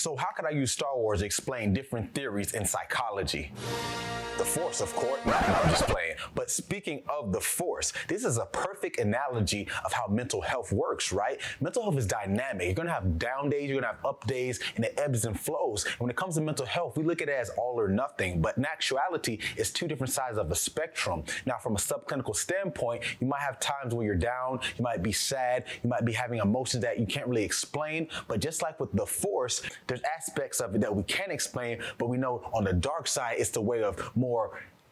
So how could I use Star Wars to explain different theories in psychology? The Force, of course. No, I'm just playing. But speaking of the Force, this is a perfect analogy of how mental health works, right? Mental health is dynamic. You're going to have down days, you're going to have up days, and it ebbs and flows. And when it comes to mental health, we look at it as all or nothing. But in actuality, it's two different sides of a spectrum. Now, from a subclinical standpoint, you might have times where you're down, you might be sad, you might be having emotions that you can't really explain. But just like with the Force, there's aspects of it that we can't explain, but we know on the dark side, it's the way of more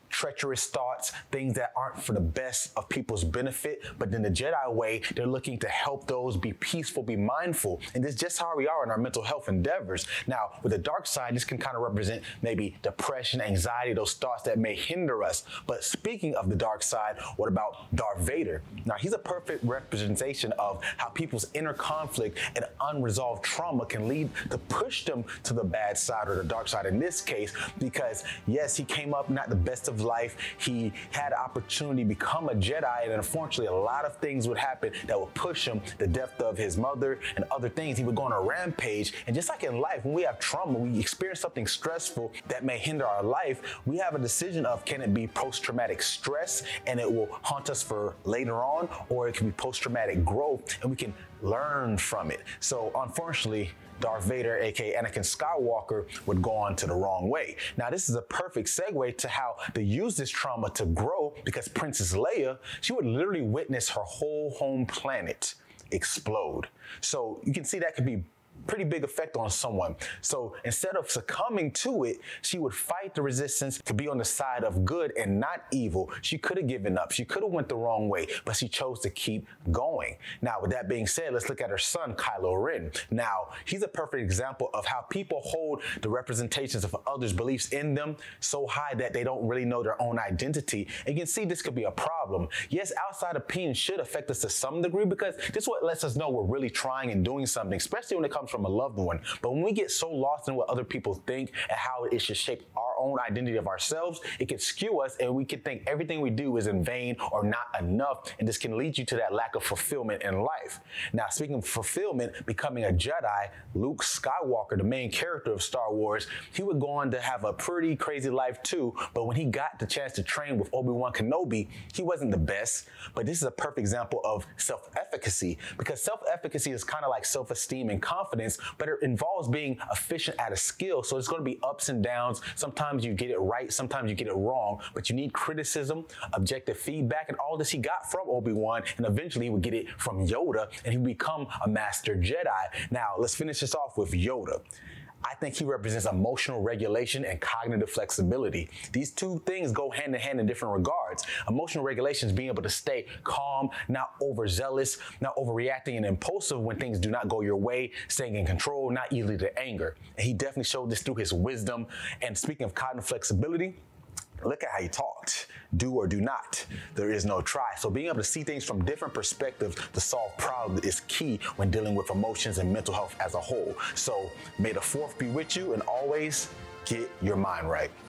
treacherous thoughts, things that aren't for the best of people's benefit. But then the Jedi way, they're looking to help those be peaceful, be mindful. And this is just how we are in our mental health endeavors. Now, with the dark side, this can kind of represent maybe depression, anxiety, those thoughts that may hinder us. But speaking of the dark side, what about Darth Vader? Now, he's a perfect representation of how people's inner conflict and unresolved trauma can lead to push them to the bad side or the dark side in this case, because yes, he came up not the best of life. He had an opportunity to become a Jedi, and unfortunately a lot of things would happen that would push him, the death of his mother and other things. He would go on a rampage. And just like in life, when we have trauma, we experience something stressful that may hinder our life, we have a decision of, can it be post-traumatic stress and it will haunt us for later on, or it can be post-traumatic growth and we can learn from it. So unfortunately, Darth Vader, aka Anakin Skywalker, would go on to the wrong way. Now, this is a perfect segue to how they use this trauma to grow, because Princess Leia, she would literally witness her whole home planet explode. So you can see that could be pretty big effect on someone. So instead of succumbing to it, she would fight the resistance to be on the side of good and not evil. She could have given up. She could have went the wrong way, but she chose to keep going. Now, with that being said, let's look at her son, Kylo Ren. Now, he's a perfect example of how people hold the representations of others' beliefs in them so high that they don't really know their own identity. And you can see this could be a problem. Yes, outside opinion should affect us to some degree, because this is what lets us know we're really trying and doing something, especially when it comes from a loved one. But when we get so lost in what other people think and how it should shape our own identity of ourselves, it can skew us and we can think everything we do is in vain or not enough. And this can lead you to that lack of fulfillment in life. Now, speaking of fulfillment, becoming a Jedi, Luke Skywalker, the main character of Star Wars, he would go on to have a pretty crazy life too. But when he got the chance to train with Obi-Wan Kenobi, he wasn't the best. But this is a perfect example of self-efficacy, because self-efficacy is kind of like self-esteem and confidence, but it involves being efficient at a skill. So it's going to be ups and downs. Sometimes you get it right, sometimes you get it wrong, but you need criticism, objective feedback, and all this he got from Obi-Wan, and eventually he would get it from Yoda, and he would become a master Jedi. Now, let's finish this off with Yoda. I think he represents emotional regulation and cognitive flexibility. These two things go hand in hand in different regards. Emotional regulation is being able to stay calm, not overzealous, not overreacting and impulsive when things do not go your way, staying in control, not easily to anger. And he definitely showed this through his wisdom. And speaking of cognitive flexibility, look at how he talked. Do or do not. There is no try. So being able to see things from different perspectives to solve problems is key when dealing with emotions and mental health as a whole. So may the fourth be with you, and always get your mind right.